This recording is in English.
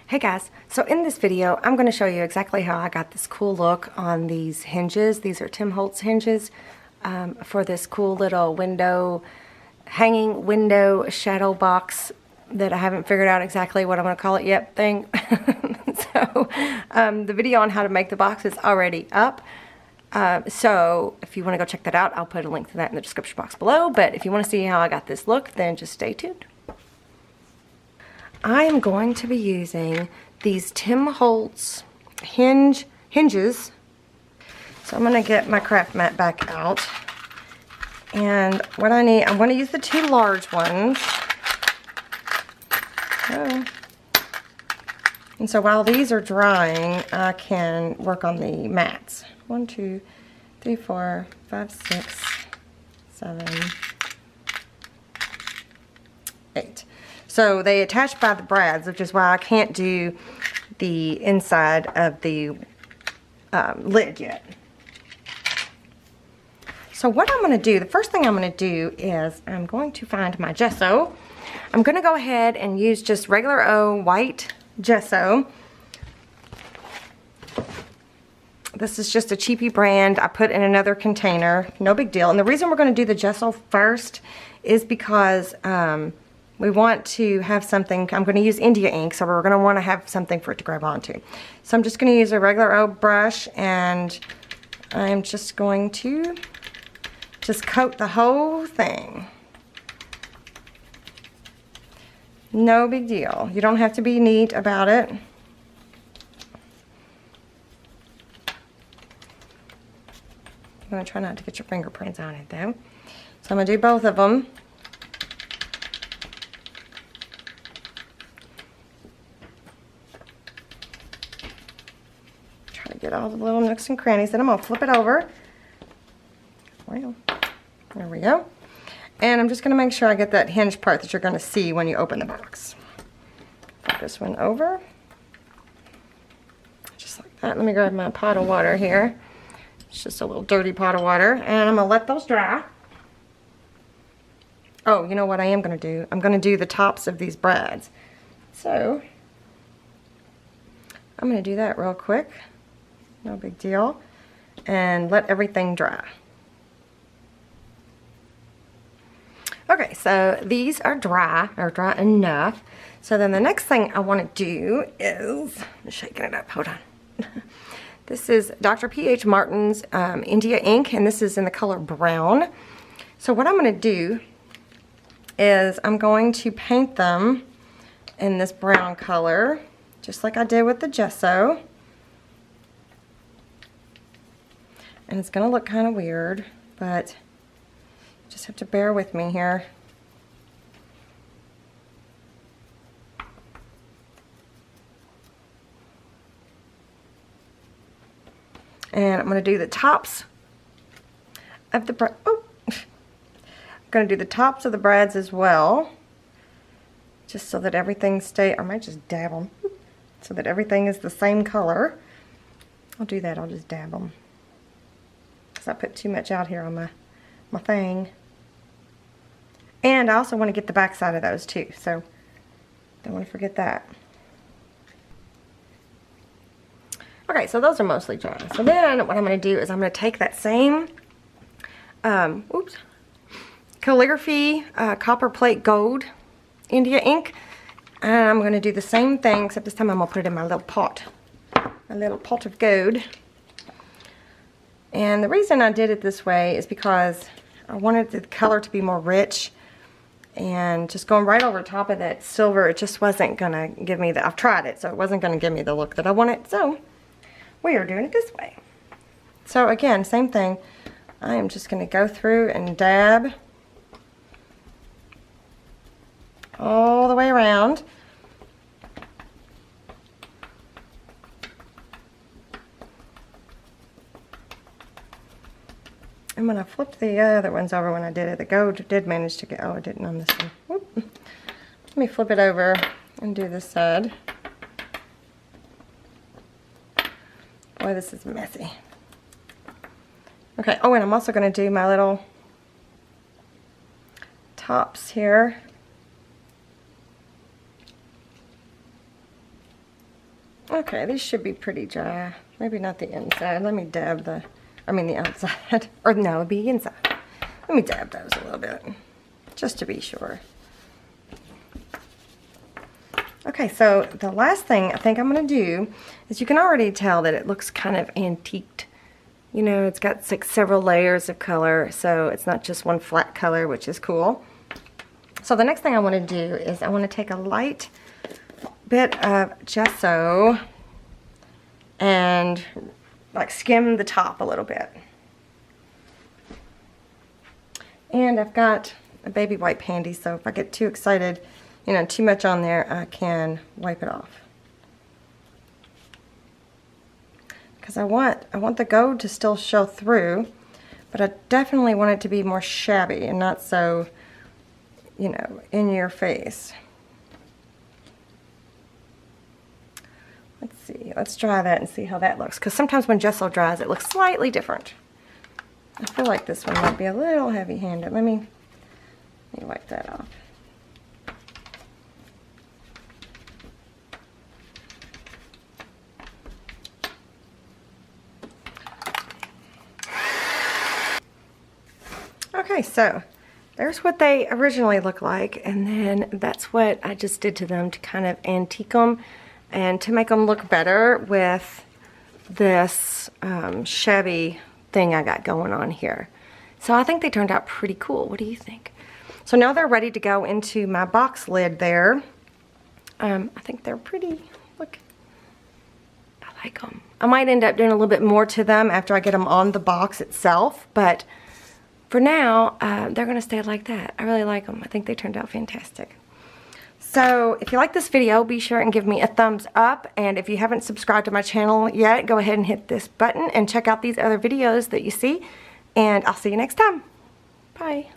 Hey guys, so in this video I'm going to show you exactly how I got this cool look on these hinges. These are Tim Holtz hinges for this cool little hanging window shadow box that I haven't figured out exactly what I'm going to call it yet thing. So the video on how to make the box is already up. So if you want to go check that out, I'll put a link to that in the description box below. But if you want to see how I got this look, then just stay tuned. I am going to be using these Tim Holtz hinges. So I'm going to get my craft mat back out. And what I need, I'm going to use the two large ones. Oh. And so while these are drying, I can work on the mats. 1, 2, 3, 4, 5, 6, 7, 8. So they attach by the brads, which is why I can't do the inside of the lid yet. So what I'm going to do, the first thing I'm going to do is I'm going to find my gesso. I'm going to go ahead and use just regular old white gesso. This is just a cheapy brand I put in another container, no big deal. And the reason we're going to do the gesso first is because we want to have something. I'm going to use India ink, so we're going to want to have something for it to grab onto. So I'm just going to use a regular old brush, and I'm just going to just coat the whole thing. No big deal. You don't have to be neat about it. I'm going to try not to get your fingerprints on it though. So I'm going to do both of them. Try to get all the little nooks and crannies. Then I'm going to flip it over. Well, there we go. And I'm just going to make sure I get that hinge part that you're going to see when you open the box. Flip this one over. Just like that. Let me grab my pot of water here. It's just a little dirty pot of water. And I'm going to let those dry. Oh, you know what I am going to do? I'm going to do the tops of these brads. So, I'm going to do that real quick. No big deal. And let everything dry. Okay, so these are dry, or dry enough. So then the next thing I want to do is, I'm shaking it up, hold on. This is Dr. P.H. Martin's India ink, and this is in the color brown. So what I'm going to do is I'm going to paint them in this brown color, just like I did with the gesso. And it's going to look kind of weird, but just have to bear with me here. And I'm going to do the tops of the I'm going to do the tops of the brads as well, just so that everything or I might just dab them, so that everything is the same color. I'll do that. I'll just dab them, because I put too much out here on my thing. And I also want to get the back side of those too, so don't want to forget that. Okay, so those are mostly dry. So then what I'm going to do is I'm going to take that same calligraphy copper plate gold India ink, and I'm going to do the same thing, except this time I'm going to put it in my little pot of gold. And the reason I did it this way is because I wanted the color to be more rich. And just going right over top of that silver, it just wasn't going to give me I've tried it, so it wasn't going to give me the look that I wanted. So we are doing it this way. So again, same thing. I am just going to go through and dab all the way around. And when I flipped the other ones over when I did it, the gold did manage to get, oh, I didn't on this one. Whoop. Let me flip it over and do this side. Boy, this is messy. Okay, oh, and I'm also going to do my little tops here. Okay, these should be pretty dry. Maybe not the inside. Let me dab the outside. Or no, it'd be inside. Let me dab those a little bit, just to be sure. Okay, so the last thing I think I'm going to do is, you can already tell that it looks kind of antiqued. You know, it's got like several layers of color, so it's not just one flat color, which is cool. So the next thing I want to do is I want to take a light bit of gesso and like skim the top a little bit. And I've got a baby wipe handy, so if I get too excited, you know, too much on there, I can wipe it off. Because I want the gold to still show through, but I definitely want it to be more shabby and not so, you know, in your face. Let's see, let's dry that and see how that looks, because sometimes when gesso dries it looks slightly different. I feel like this one might be a little heavy-handed. Let me wipe that off. Okay, so there's what they originally look like, and then that's what I just did to them to kind of antique them and to make them look better with this shabby thing I got going on here. So I think they turned out pretty cool. What do you think? So now they're ready to go into my box lid there. I think they're pretty. Look, I like them. I might end up doing a little bit more to them after I get them on the box itself, but for now, they're going to stay like that. I really like them. I think they turned out fantastic. So if you like this video, be sure and give me a thumbs up. And if you haven't subscribed to my channel yet, go ahead and hit this button and check out these other videos that you see. And I'll see you next time. Bye.